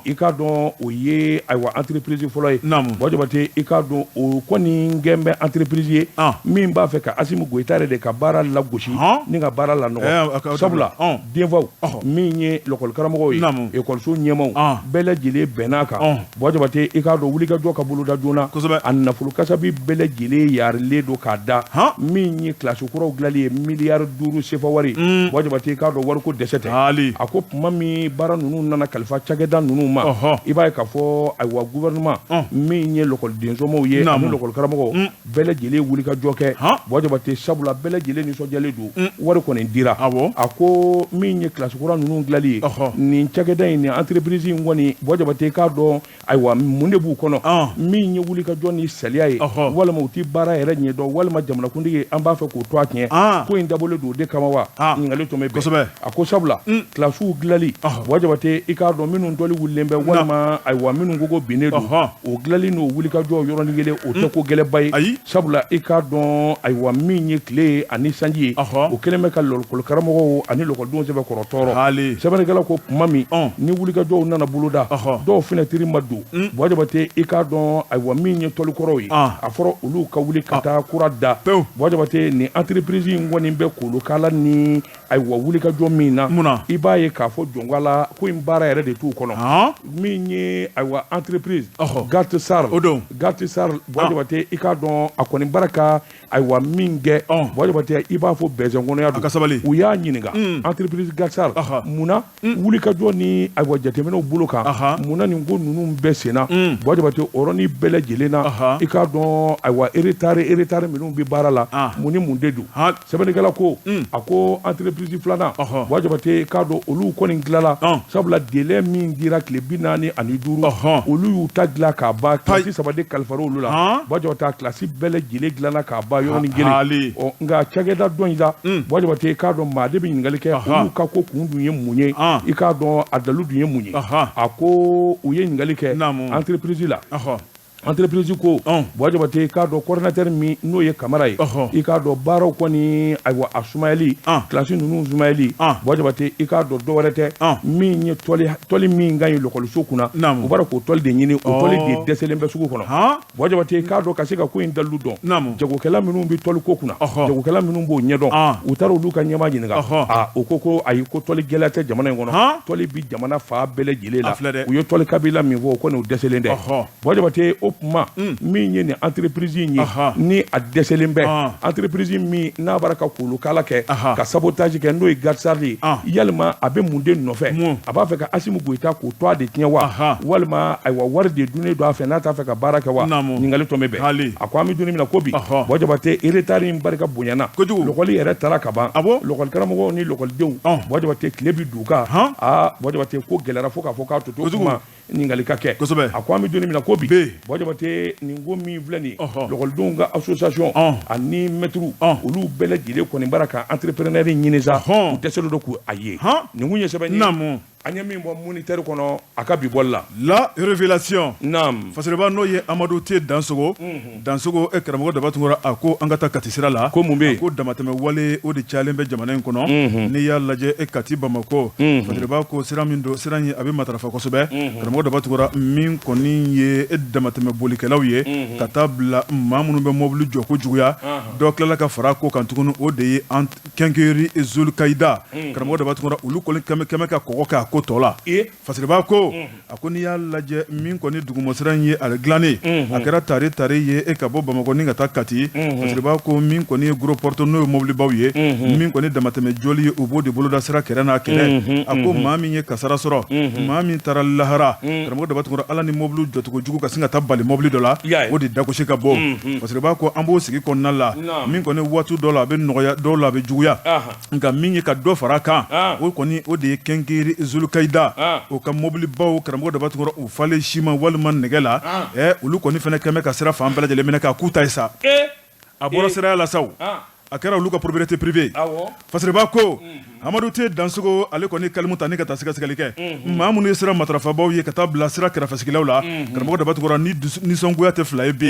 i k'a dɔn o ye ayiwa entreprise fɔlɔ ye Bɔjabate i k'a dɔn o kɔni gɛn bɛ entreprise ye min b'a fɛ ka Asimu Goyita yɛrɛ de ka baara lagosi ni ka baara lanɔgɔ sabula denfaw min ye lɔkɔlikaramɔgɔw ye ekɔliso ɲɛmaw bɛɛ lajɛlen bɛnn'a kan Bɔjabate i k'a dɔn wulikajɔ ka boloda joona a nafolo kasabi bɛɛ lajɛlen yarilen don k'a da min ye kilasi kuraw dilanli ye miliyari 5 sefa wari Bɔjabate i k'a dɔn wariko dɛsɛ tɛ a ko tuma min baara ninnu nana kalifa cakɛda ninnu ma i b'a ye k'a fɔ ayiwa gouvernement min ye lɔkɔlidensomɔgw ye ani lɔkɔlikaramɔgɔw bɛɛ lajɛlen wulikajɔ kɛ Bɔjabate sabula bɛɛ lajɛlen nisɔndiyalen don wari kɔni dira a ko min ye kilasi kura ninnu dilanli ye nin cakɛda in ni entreprise in kɔni Bɔjabate k'a dɔn ayiwa mun de b'u kɔnɔ min ye wulikajɔ ni saliya ye walima u ti baara yɛrɛ ɲɛdɔn walima jamanakuntigi an b'a fɛ k'o to a tiɲɛ ko in dabɔlen don o de kama wa ɲininkali tun bɛ bɛn a ko sabula kilasiw dilanli Bɔjabate i k'a dɔn minnu dɔli wulilen bɛ walima ayiwa minnu ko binnen don o dilanli n'o wulikajɔ yɔrɔnin kelen o tɛ ko gɛlɛnba ye sabula i k'a dɔn ayiwa min ye tile ani sanji ye o kelen bɛ ka lɔkɔlikaramɔgɔw ani lɔkɔlidenw sɛbɛkɔrɔ tɔɔrɔ sɛbɛnnikɛla ko tuma min ni wulikajɔw nana boloda dɔw fenêtre ma don Bɔjabate i k'a dɔn ayiwa min ye tɔlikɔrɔw ye a fɔra olu ka wuli ka taa kura da Bɔjabate ni entreprise in kɔni bɛ kolo kala ni ayiwa wulikajɔ min na i b'a ye k'a fɔ jɔnwala ko in baara yɛrɛ de t'u kɔnɔ min ye ayiwa entreprise Gati Sar Bɔjabate i k'a dɔn a kɔni baara ka ayiwa min kɛ Bɔjabate i b'a fɔ bɛnsɛnkɔnɔya don u y'a ɲininka entreprise Gati Sar munna wulikajɔ ni ayiwa jateminɛw bolo kan munna nin ko ninnu bɛɛ senna Bɔjabate o yɔrɔnin bɛɛ lajɛlen na i k'a dɔn ayiwa eretari minnu bɛ baara la mun ni mun de don sɛbɛnnikɛla ko a ko entreprise filanan Bɔjabate k'a dɔn olu kɔni dilala sabula délai min dira tile 45 olu y'u ta dilan k'a ban kilasi 3 de kalifara olu la Bɔjabate kilasi bɛɛ lajɛlen dilanna k'a ban yɔrɔnin kelen nka cakɛda dɔ in la Bɔjabate k'a dɔn maa de bɛ ɲininkali kɛ olu ka ko kun dun ye mun ye i k'a dɔn a dalu dun ye mun ye a ko u ye ɲininkali kɛ entreprise la entreprise ko Bɔjabate k'a dɔn coordinateur min n'o ye Kamara ye i k'a dɔn baaraw kɔni ayiwa a sumayali kilasi ninnu sumayali Bɔjabate i k'a dɔn dɔwɛrɛ tɛ min ye tɔli min ka ɲi lɔkɔliso kunna u b'a dɔn k'o tɔli de ɲini o tɔli de dɛsɛlen bɛ sugu kɔnɔ Bɔjabate k'a dɔn ka se ka ko in dalilu dɔn jagokɛla minnu bɛ tɔli ko kunna jagokɛla minnu b'o ɲɛdɔn u taara olu ka ɲɛmaa ɲininka o ko ayi ko tɔli gɛlɛya tɛ jamana in kɔnɔ tɔli bi jamana fa bɛɛ lajɛlen la u ye tɔli kabila min fɔ o kɔni o dɛsɛlen tɛ Bɔjabate o kuma min ye nin entreprise in ye ni a dɛsɛlen bɛ entreprise min n'a bara ka kolokala kɛ ka sabotage kɛ n'o ye Gati Sar ye yalima a bɛ mun de nɔfɛ a b'a fɛ ka Asimu Goyita k'o to a de tiɲɛ wa walima ayiwa wari de dunnen don a fɛ n'a t'a fɛ ka baara kɛ wa ɲininkali tɔn bɛ bɛn a ko an bɛ don min na ko bi Bɔjabate retard in barika bonyana lɔkɔli yɛrɛ taara ka ban lɔkɔlikaramɔgɔw ni lɔkɔlidenw Bɔjabate tile bi d'u kan Bɔjabate ko gɛlɛyara fo k'a fɔ k'a to kuma ɲininkali ka kɛ a ko an bɛ don min na ko bi Bɔjabate nin ko min filɛ nin ye lɔkɔlidenw ka association ani mɛtiriw olu bɛɛ lajɛlen kɔni baara ka entrepreneur ɲini sa u dɛsɛlen don k'u a ye nin kun ye sɛbɛn ye an ye min bɔ moniteur kɔnɔ a ka bi bɔli la révélation fasiriba n'o ye Amadu T Dansogo karamɔgɔ Dabatungura a ko an ka taa Kati sira la ko mun bɛ yen ko damatɛmɛ wale o de cayalen bɛ jamana in kɔnɔ n'i y'a lajɛ Kati Bamako fasiriba ko sira min don sira in a bɛ matarafa kosɛbɛ karamɔgɔ Dabatungura min kɔni ye damatɛmɛ bolikɛlaw ye ka taa bila maa minnu bɛ mobili jɔ ko juguya dɔ tilala ka fara ko kan tuguni o de ye Kenkeyri Zulkayida karamɔgɔ Dabatungura olu kɔni kɛmɛ ka kɔgɔ k'a ko tɔ la fasiriba ko a ko n'i y'a lajɛ min kɔni dugumɔsira in ye ale dilannen a kɛra tare ye ka bɔ Bamakɔ ni ka taa Kati fasiriba ko min kɔni ye gros porte n'o ye mobilibaw ye min kɔni damatɛmɛ jɔli ye u b'o de boloda sira kɛrɛ n'a kɛlɛ a ko maa min ye kasara sɔrɔ maa min taara lahara karamɔgɔ Dabatungura ala ni mobili jɔcogo jugu ka sin ka taa bali mobili dɔ la o de dagosi ka bɔ fasiriba ko an b'o sigi kɔnɔna la min kɔni waati dɔ la a bɛ nɔgɔya dɔw la a bɛ juguya nka min ye ka dɔ fara kan o kɔni o de ye Kenkeyri Zulkayida o ka mobili baw karamɔgɔ Dabatungura u falen sima walima nɛgɛ la olu kɔni fana kɛmɛ ka sira fan bɛɛ lajɛlen minɛ k'a k'u ta ye sa a bɔra siraya la saw a kɛra olu ka propriété privée fasiriba ko Amadou te dansogo ale kɔni kalimu ta ni ka taa sɛgɛsɛgɛli kɛ maa minnu ye sira matarafabaw ye ka taa bila sira kɛrɛfɛsigilaw la karamɔgɔ dabatukura ni nisɔngoya tɛ fila ye bi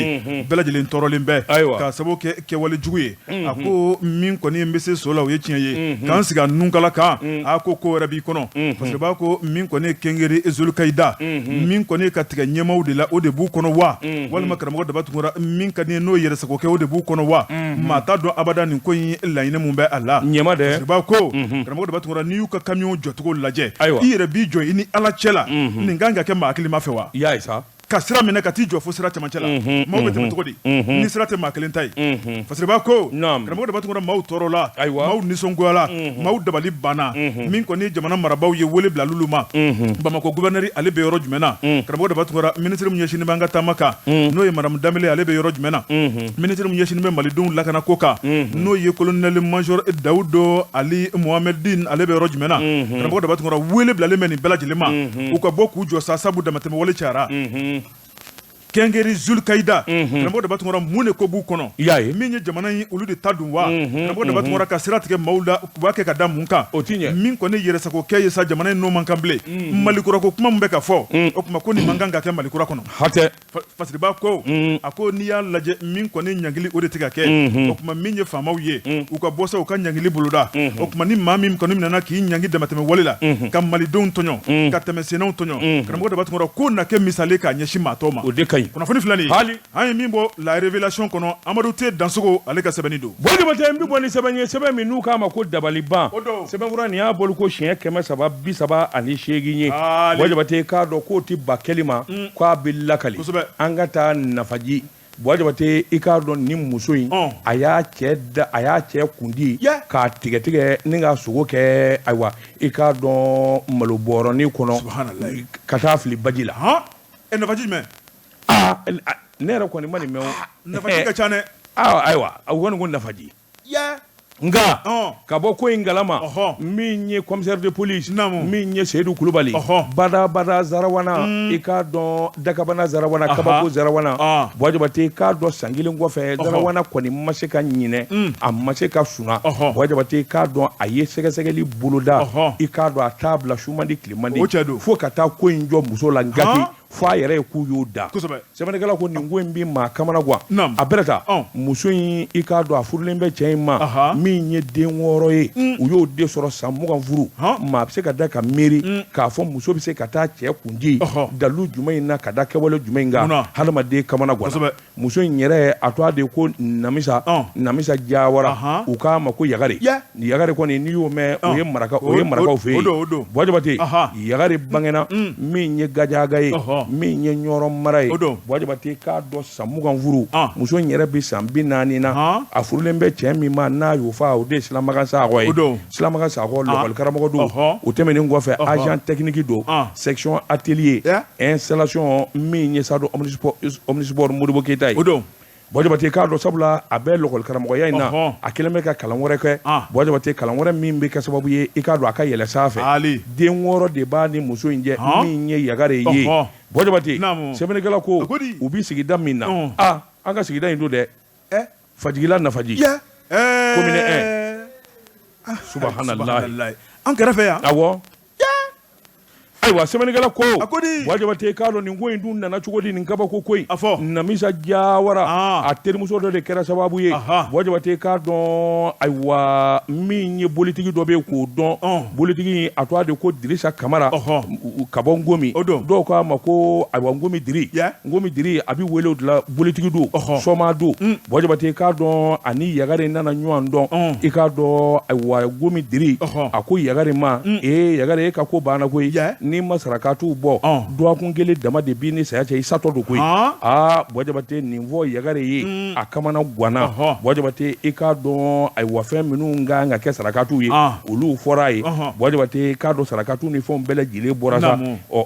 bɛɛ lajɛlen tɔɔrɔlen bɛɛ ka sababu kɛ kɛwale jugu ye a ko min kɔni bɛ se so la o ye tiɲɛ ye k'an sigi a nunkala kan a ko wɛrɛ b'i kɔnɔ parce que b'a ko min kɔni ye kɛngɛri Zulukayida min kɔni ka tigɛ ɲɛmaw de la o de b'u kɔnɔ wa walima karamɔgɔ dabatukura min ka di n'o yɛrɛsagokɛ o de b'u kɔnɔ wa maa t'a dɔn abada nin ko in laɲini mun bɛ a la ɲɛma dɛ b'a ko karamɔgɔ dabatukura n'i y'u ka camion jɔcogo lajɛ i yɛrɛ b'i jɔ i ni Ala cɛ la nin kan ka kɛ maa hakilima fɛ wa ka sira minɛ ka t'i jɔ fo sira cɛmancɛ la maaw bɛ tɛmɛ cogo di ni sira tɛ maa kelen ta ye fasiri b'a ko karamɔgɔ dabatukura maaw tɔɔrɔ la maaw nisɔngoyala maaw dabali banna min kɔni jamana marabaw ye wele bila lulu ma Bamakɔ gouverneur ale bɛ yɔrɔ jumɛn na karamɔgɔ dabatukura ministre min ɲɛsinnen bɛ an ka taama kan n'o ye madame Danbele ale bɛ yɔrɔ jumɛn na ministre min ɲɛsinnen bɛ malidenw lakana ko kan n'o ye colonel major Dawudo Ali Mohamedine ale bɛ yɔrɔ jumɛn na karamɔgɔ dabatukura wele bilalen bɛ nin bɛɛ lajɛlen ma u ka bɔ k'u jɔ sa sabu damatɛmɛ wale cayara kɛngɛri Zulukayida karamɔgɔ dabatukura mun de ko b'u kɔnɔ min ye jamana in olu de ta dun wa karamɔgɔ dabatukura ka sira tigɛ maaw la u b'a kɛ ka da mun kan min kɔni yɛrɛsagokɛ ye sa jamana in n'o man kan bilen malikura ko kuma min bɛ ka fɔ o kuma ko nin man kan ka kɛ malikura kɔnɔ fasiri b'a ko a ko n'i y'a lajɛ min kɔni ɲangili o de tɛ ka kɛ o kuma min ye faamaw ye u ka bɔ sa u ka ɲangili boloda o kuma ni maa min kɔni minɛna k'i ɲangi damatɛmɛ wale la ka malidenw tɔɲɔ ka tɛmɛsennaw tɔɲɔ karamɔgɔ dabatukura ko na kɛ misali k'a ɲɛsin maa tɔw ma o de ka ɲi kunnafoni filɛ nin ye an ye min bɔ la révélation kɔnɔ Amadou te dansogo ale ka sɛbɛnni don bɔn n bɛ bɔ ni sɛbɛn ye sɛbɛn min n'u k'a ma ko dabaliban sɛbɛnfura nin y'a bolo ko siɲɛ 338 ye Jabate k'a dɔn k'o tɛ ba kɛli ma k'a bɛ lakali an ka taa nafaji Jabate i k'a dɔn ni muso in a y'a cɛ kundi k'a tigɛ ni ka sogo kɛ ayiwa i k'a dɔn malobɔrɔnin kɔnɔ ka taa fili baji la nafaji jumɛn ne yɛrɛ kɔni ma nin mɛn nafaji ka ca dɛ ayiwa a kɔni ko nafaji nka ka bɔ ko in galama min ye commissaire de police min ye Seydou Kulubali bada Zarawana i k'a dɔn Dakabana Zarawana kabako Zarawana Jabate k'a dɔn san kelen kɔfɛ Zarawana kɔni ma se ka ɲinɛ a ma se ka suna Jabate k'a dɔn a ye sɛgɛsɛgɛli boloda i k'a dɔn a t'a bila sumandi tilemandi fo ka taa ko in jɔ muso la ngati fo a yɛrɛ ye k'u y'o da sɛbɛnnikɛla ko nin ko in bi maa kamana guwan a bɛrɛta muso in i k'a dɔn a furulen bɛ cɛ in ma min ye den 6 ye u y'o den sɔrɔ san 20 furu maa bɛ se ka da ka miiri k'a fɔ muso bɛ se ka taa cɛ kunji dalu jumɛn in na ka da kɛwale jumɛn in kan hadamaden kamana guwan muso in yɛrɛ a tɔgɔ de ko Namisa Jawara u k'a ma ko Yagare kɔni n'i y'o mɛn o ye marakaw fɛ yen Jabate Yagare bangena min ye gajaga ye min ye ɲɔrɔ mara ye Jabate k'a dɔn san 20 furu muso in yɛrɛ bi san 40 na a furulen bɛ cɛ min ma n'a y'o fa o de ye Silamakan Sakɔ ye Silamakan Sakɔ lakɔli karamɔgɔ don o tɛmɛnen kɔfɛ agent technique don section atelier installation min ye sa don omnisport Modibo Keita ye Jabate k'a dɔn sabula a bɛ lakɔli karamɔgɔya in na a kɛlen bɛ ka kalan wɛrɛ kɛ Jabate kalan wɛrɛ min bɛ kɛ sababu ye i k'a dɔn a ka yɛlɛ sanfɛ den 6 de b'a ni muso in jɛ min ye Yagare ye Jabate sɛbɛnnikɛla ko u bi sigida min na an ka sigida in don dɛ Fajigila Nafaji commune 1 subhanallah an kɛrɛfɛ yan awɔ ayiwa sɛbɛnnikɛla ko Jabate k'a dɔn nin ko in dun nana cogo di nin kabako ko in Namisa Jawara a terimuso dɔ de kɛra sababu ye Jabate k'a dɔn ayiwa min ye bolitigi dɔ bɛ yen k'o dɔn bolitigi a tɔgɔ de ko Dirisa Kamara ka bɔ Ngomi dɔw k'a ma ko ayiwa Ngomi Diri a bɛ wele o de la bolitigi don sɔma don Jabate k'a dɔn ani Yagare nana ɲɔgɔn dɔn i k'a dɔn ayiwa Ngomi Diri a ko Yagare ma Yagare e ka ko banna koyi ni ma sarakatu bɔ dɔgɔkun kelen dama de bi ni saya cɛ i satɔ don koyi Jabate nin fɔ Yagare ye a kamana guwanna Jabate i k'a dɔn ayiwa fɛn minnu kan ka kɛ sarakatu ye olu fɔra a ye Jabate k'a dɔn sarakatu ni fɛnw bɛɛ lajɛlen bɔra sa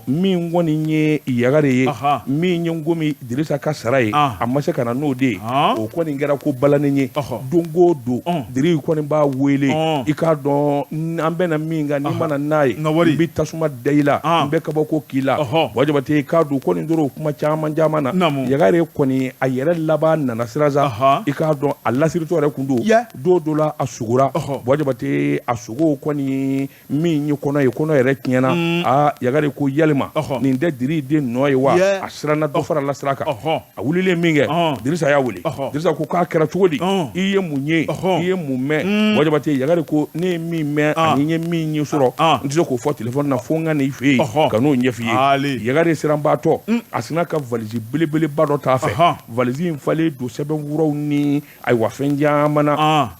min kɔni ye Yagare ye min ye Ngomi Dirisa ka sara ye a ma se ka na n'o de ye o kɔni kɛra ko balanin ye don o don Diri kɔni b'a wele i k'a dɔn an bɛna min kan n'i mana n'a ye n bɛ tasuma da i la la n bɛ kabako k'i la wajabate k'a don ko nin dɔrɔn kuma caman caman na yagare kɔni a yɛrɛ laban nana sira sa i k'a dɔn a lasiritɔ yɛrɛ kun don dɔ la a sugura wajabate a sugo kɔni min ye kɔnɔ ye kɔnɔ yɛrɛ tiɲɛna yagare ko yalima nin tɛ diri den nɔ ye wa a siranna dɔ fara la sira kan a wulilen min kɛ Dirisa y'a wele Dirisa ko k'a kɛra cogo di i ye mun ye i ye mun mɛn wajabate yagare ko ne ye min mɛn ani n ye min ye sɔrɔ n tɛ se k'o fɔ telefɔni na fo n ka n'i fɛ yen ka n'o ɲɛf'i ye yagare siranbaatɔ a sina ka valise belebeleba dɔ t'a fɛ valise in falen don sɛbɛnfuraw ni ayiwa fɛn caman na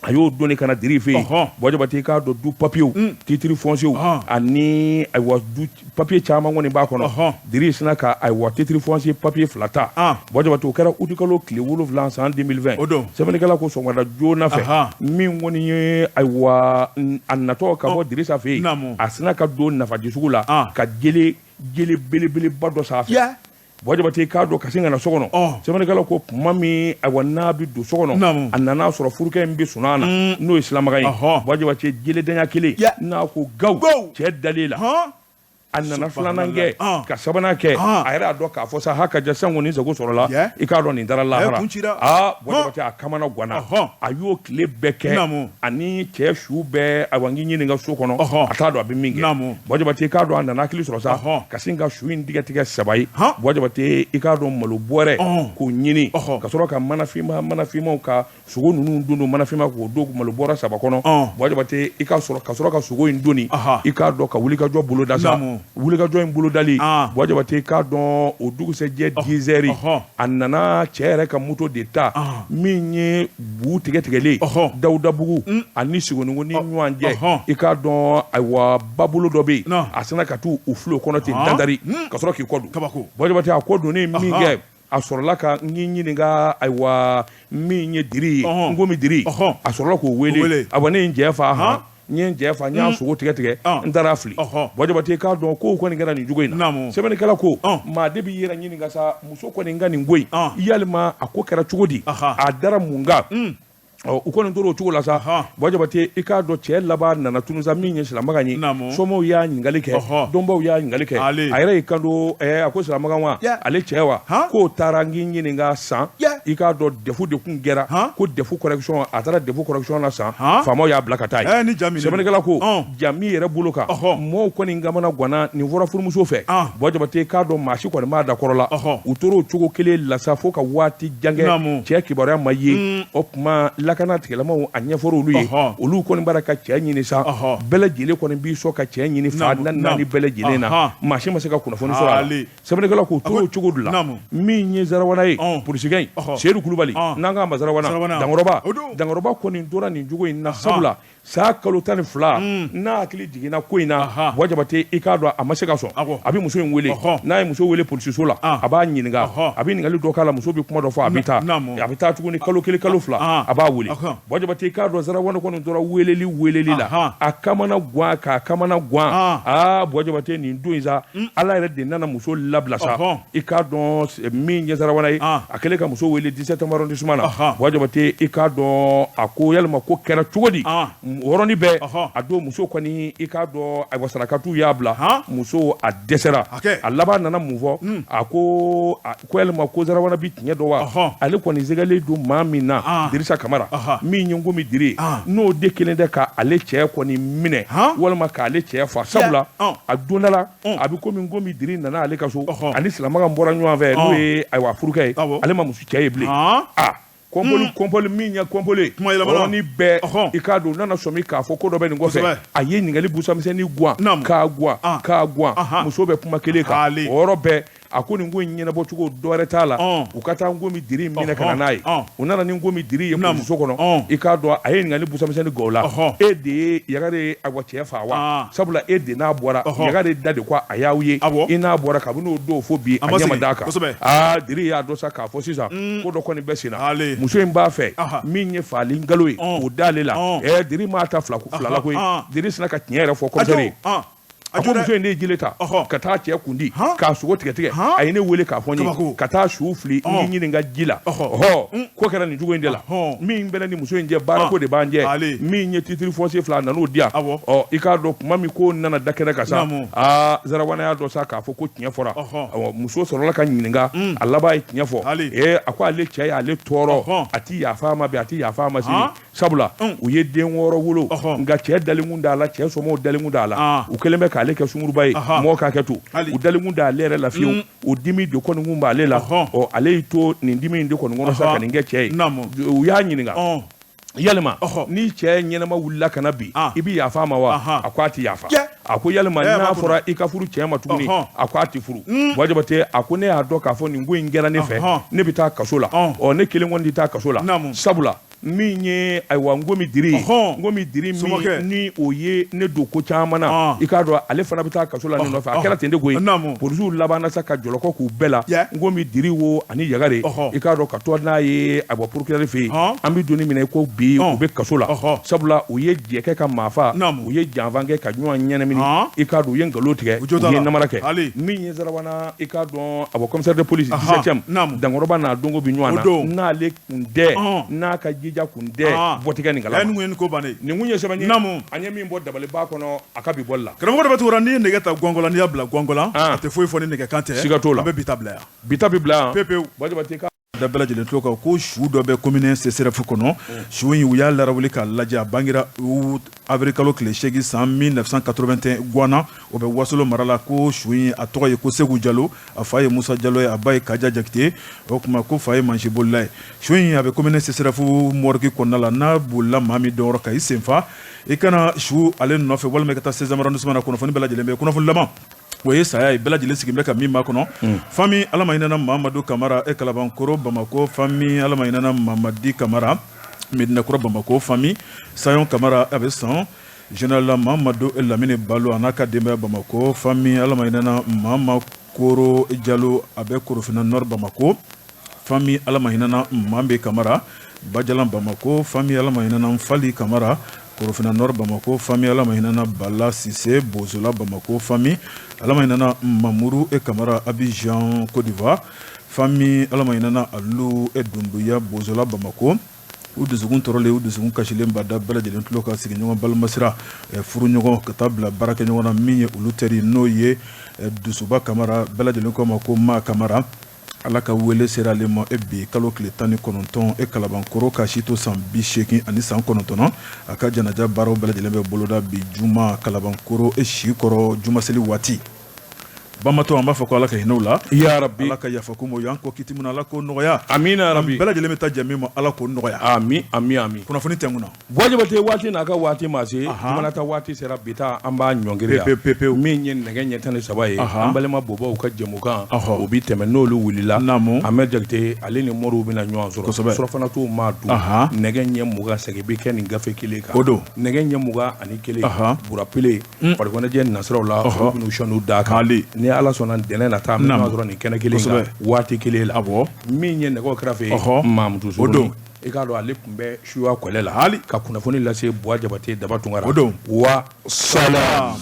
a y'o doni kana diri fɛ yen wajabate k'a dɔn du papiyew titre foncier ani ayiwa du papiye caman kɔni b'a kɔnɔ diri sina ka ayiwa titre foncier papiye 2 ta wajabate o kɛra août kalo tile 7 san 2020 sɛbɛnnikɛla ko sɔgɔmada joona fɛ min kɔni ye ayiwa a natɔ ka bɔ Dirisa fɛ yen a sina ka don nafaji sugu la ka jele belebeleba dɔ sanfɛ wajabate k'a dɔn ka sin ka na so kɔnɔ sɛbɛnnikɛla ko tuma min ayiwa n'a bɛ don so kɔnɔ a nana sɔrɔ furukɛ in bɛ sɔnna na n'o ye silamakan ye wajabate jeledanya kelen n'a ko gawu cɛ dalen la a nana filanan kɛ ka sabanan kɛ a yɛrɛ y'a dɔn k'a fɔ sa ha ka jan san kɔni sago sɔrɔla i k'a dɔn nin dara lahara wajabate a kamana ganna a y'o tile bɛɛ kɛ ani cɛ su bɛɛ ayiwa n k'i ɲininka so kɔnɔ a t'a dɔn a bɛ min kɛ wajabate k'a dɔn a nana hakili sɔrɔ sa ka sin ka su in tigɛ 3 ye wajabate i k'a dɔn malo bɔrɛ k'o ɲini ka sɔrɔ ka manafinmaw ka sogo ninnu don manafinma k'o don malo bɔrɛ 3 kɔnɔ wajabate i ka sɔrɔ ka sogo in doni i k'a dɔn ka wulikajɔ bolo da sa wulikajɔ in bolodali wajabate k'a dɔn o dugusɛjɛ 10 heures a nana cɛ yɛrɛ ka moto de ta min ye bu tigɛlen Dawudabugu ani Sigoninko ni ɲɔgɔn cɛ i k'a dɔn ayiwa babolo dɔ bɛ yen a sina ka t'u fulo kɔnɔ ten dandari ka sɔrɔ k'i kɔ don wajabate a kɔ donnen min kɛ a sɔrɔla ka n ɲininka ayiwa min ye diri ye n ko min diri a sɔrɔla k'o wele ayiwa ne ye n cɛ fa n ye n cɛ fa n y'a sogo tigɛ n taara fili wajabate k'a dɔn kow kɔni kɛra nin cogo in na sɛbɛnnikɛla ko maa de b'i yɛrɛ ɲininka sa muso kɔni ka nin ko in yalima a ko kɛra cogo di a dara mun kan u kɔni tora o cogo la sa wajabate i k'a dɔn cɛ laban nana tunu sa min ye silamakan ye somɔgɔw y'a ɲininkali kɛ dɔnbaw y'a ɲininkali kɛ a yɛrɛ y'i kanto a ko silamakan wa ale cɛ wa k'o taara n k'i ɲininka san i k'a dɔn defu de kun kɛra ko defu correction a taara defu correction na san faamaw y'a bila ka taa ye sɛbɛnnikɛla ko jami yɛrɛ bolo kan mɔgɔw kɔni kamana ganna nin fɔra furumuso fɛ wajabate k'a dɔn maa si kɔni b'a da kɔrɔ la u tora o cogo kelen la sa fo ka waati jan kɛ cɛ kibaruya ma ye o tuma lakana tigɛlamaw a ɲɛfɔra olu ye olu kɔni b'a ka cɛ ɲini sa bɛɛ lajɛlen kɔni b'i sɔn ka cɛ ɲini fa naani bɛɛ lajɛlen na maa si ma se ka kunnafoni sɔrɔ a la sɛbɛnnikɛla k'o tora o cogo de la min ye Zarawana ye polisikɛ in Seydou Kulubali n'an k'a ma Zarawana Dankɔrɔba kɔni tora nin cogo in na sabula saa kalo 12 n'a hakili jiginna ko in na wajabate i k'a dɔn a ma se ka sɔn a bɛ muso in wele n'a ye muso wele polisiso la a b'a ɲininka a bɛ ɲininkali dɔ k'a la muso bɛ kuma dɔ fɔ a bɛ taa tuguni kalo 1 kalo 2 a b'a wele wajabate i k'a dɔn Zarawana kɔni tora weleli la a kamana gan k'a kamana gan wajabate nin don in sa Ala yɛrɛ de nana muso labila sa i k'a dɔn min ye Zarawana ye a kɛlen ka muso wele 17e arrondissement na wajabate i k'a dɔn a ko yalima ko kɛra cogo di wɔrɔni bɛɛ a don muso kɔni i k'a dɔn ayiwa sarakatu y'a bila muso a dɛsɛra a laban nana mun fɔ a ko yalima ko Zarawana bi tiɲɛ dɔ wa ale kɔni sɛgɛlen don maa min na Dirisa Kamara min ye n ko min diri n'o de kelen tɛ ka ale cɛ kɔni minɛ walima k'ale cɛ fa sabula a don dɔ la a bɛ komi n ko min diri nana ale ka so ani silamakan bɔra ɲɔgɔn fɛ n'o ye ayiwa furukɛ ye ale ma muso cɛ ye bilen kɔnpoli min ye kɔnpoli ni bɛɛ i k'a don nana sɔmi k'a fɔ ko dɔ bɛ nin kɔfɛ a ye ɲininkali busamisɛnnin gan k'a gan muso bɛ kuma kelen kan o yɔrɔ bɛɛ a ko nin ko in ɲɛnabɔ cogo dɔwɛrɛ t'a la u ka taa nkomi diri minɛ ka na n'a ye u nana ni nkomi diri ye muso kɔnɔ i k'a dɔn a ye ɲininkali busamisɛnnin gaw la e de ye yagare ayiwa cɛ fa wa sabula e de n'a bɔra yagare da de ko a y'aw ye i n'a bɔra kabini o don fo bi a ɲɛ ma d'a kan diri y'a dɔn sa k'a fɔ sisan ko dɔ kɔni bɛ sen na muso in b'a fɛ min ye faali nkalo ye o d'ale la diri m'a ta filala koyi diri sina ka tiɲɛ yɛrɛ fɔ kɔmsɛri a ko muso in de jile ta ka taa cɛ kundi k'a sogo tigɛ a ye ne wele k'a fɔ n ye ka taa su fili n ɲini ka ji la ko kɛra nin cogo in de la min bɛna ni muso in jɛ baara ko de b'an jɛ min ye titre foncier fila nan'o di yan i k'a dɔn kuma min ko nana da kɛnɛ kan sa Zarawana y'a dɔn sa k'a fɔ ko tiɲɛ fɔra muso sɔrɔla ka ɲininka a laban ye tiɲɛ fɔ a ko ale cɛ y'ale tɔɔrɔ a ti yafa ma bi a ti yafa ma sini sabula u ye den 6 wolo nka cɛ dalenkun d'a la cɛ somɔɔw dalenkun d'a la u kɛlen bɛ k'ale kɛ sunguruba ye mɔgɔ k'a kɛ to u dalenkun d'ale yɛrɛ la fiyewu o dimi de kɔni kun b'ale la ale y'i to nin dimi in de kɔni kɔnɔ sa ka nin kɛ cɛ ye u y'a ɲininka yalima ni cɛ ɲɛnama wulila kana bi i bi yafa ma wa a ko a ti yafa a ko yalima n'a fɔra i ka furu cɛ ma tuguni a ko a ti furu Jabate a ko ne y'a dɔn k'a fɔ nin ko in kɛra ne fɛ ne bɛ taa kaso la ne kelen kɔni tɛ taa kaso la sabula min ye ayiwa Ngomi Diri min ni o ye ne don ko caman na i k'a dɔn ale fana bɛ taa kaso la ne nɔfɛ a kɛra ten de koyi polisiw labanna sa ka jɔlɔkɔ k'u bɛɛ la Ngomi Diri wo ani Yagare i k'a dɔn ka to n'a ye ayiwa procureur fɛ yen an bɛ donni minɛ ko bi u bɛ kaso la sabula u ye jɛkɛ ka maafa u ye janfan kɛ ka ɲɔgɔn ɲɛnamini i k'a dɔn u ye nkalon tigɛ u ye namara kɛ min ye Zarawana i k'a dɔn ayiwa commissaire de police 17e Dankɔrɔba n'a donko bi ɲɔgɔn na n'ale kun tɛ n'a ka jija kun tɛ bɔtigɛ nin kala nin ko bannen nin kun ye sɛbɛn ye an ye min bɔ dabaliba kɔnɔ a ka bi bɔli la karamɔgɔ de bɛ tugu ni nɛgɛ ta gɔngɔla n'i y'a bila gɔngɔla a tɛ foyi fɔ ni nɛgɛ kan tɛ siga t'o la an bɛ bita bila yan bita bi bila yan pepewu Jabate ka da bɛɛ lajɛlen tulo kan ko su dɔ bɛ commune CSRF kɔnɔ su in u y'a larawuli k'a lajɛ a bangera avril kalo tile 8 san 1981 Guana o bɛ Wasolo mara la ko su in a tɔgɔ ye ko Segu Jalo a fa ye Musa Jalo ye a ba ye Kaja Jakite o kuma ko fa ye mansibolila ye su in a bɛ commune CSRF morgue kɔnɔna la n'a bolila maa min dɔnyɔrɔ ka i senfa i kana su ale nɔfɛ walima i ka taa 16e arrondissement na kunnafoni bɛɛ lajɛlen bɛ kunnafoni laban o ye saya ye bɛɛ lajɛlen sigilen bɛ ka min b'a kɔnɔ fami Alama hinɛna Mamadu Kamara Kalabankoro Bamako fami Alama hinɛna Mamadi Kamara Medinakura Bamako fami Sayon Kamara a bɛ san général Mamadu Lamine Balo a n'a ka denbaya Bamako fami Alama hinɛna Mama Koro Jalo a bɛ Korofina Nord Bamako fami Alama hinɛna Mambe Kamara Bajalan Bamako fami Alama hinɛna Fali Kamara Korofina Nord Bamako fami Alama hinɛna Bala Sise Bozola Bamako fami Alama hinɛna Mamourou et Kamara Abidjan Côte d'Ivoire fami Alama hinɛna Alou et Dumbuya Bozola Bamako u dusukun tɔɔrɔlen u dusukun kasilen b'a da bɛɛ lajɛlen tulo ka sigiɲɔgɔn balimasira furu ɲɔgɔn ka taa bila baarakɛ ɲɔgɔn na min ye olu teri n'o ye Dusuba Kamara bɛɛ lajɛlen ko ma ko Ma Kamara ala ka wele sera ale ma bi kalo tile 19 Kalabankoro ka si to san 80 ani san 9 a ka janaja baaraw bɛɛ lajɛlen bɛ boloda bi juma Kalabankoro si kɔrɔ jumaseli waati Bamatɔ an b'a fɔ ko ala ka hinɛw la ya rabbi ala ka yafa ko mo yan ko kiti mun ala ko nɔgɔya amina rabbi bɛɛ lajɛlen bɛ taa jɛmi ma ala ko nɔgɔya ami kunnafoni tɛ mun na Jabate waati n'a ka waati ma se jamana ta waati sera bi ta an b'a ɲɔngiri pepewu min ye nɛgɛ ɲɛ 13 ye an balima bɔbɔw ka jɛmukan o bi tɛmɛ n'olu wulila Ahmed Jakite ale ni Moriw bɛna ɲɔgɔn sɔrɔ surafana t'o maa dun nɛgɛ ɲɛ 20 segin bɛ kɛ nin gafe kelen kan nɛgɛ ɲɛ 21 burapele farikɔnɛjɛ nasiraw la olu bɛn'u sɔnniw d'a kan ni ala sɔnna ntɛnɛn na taa min dɔrɔn nin kɛnɛ kelen kan waati kelen la min ye nɛgɛw kɛrɛfɛ Mamutu Soni i k'a dɔn ale tun bɛ suya kɔlɛ la ka kunnafoni lase Jabate Daba Tunkara wa salam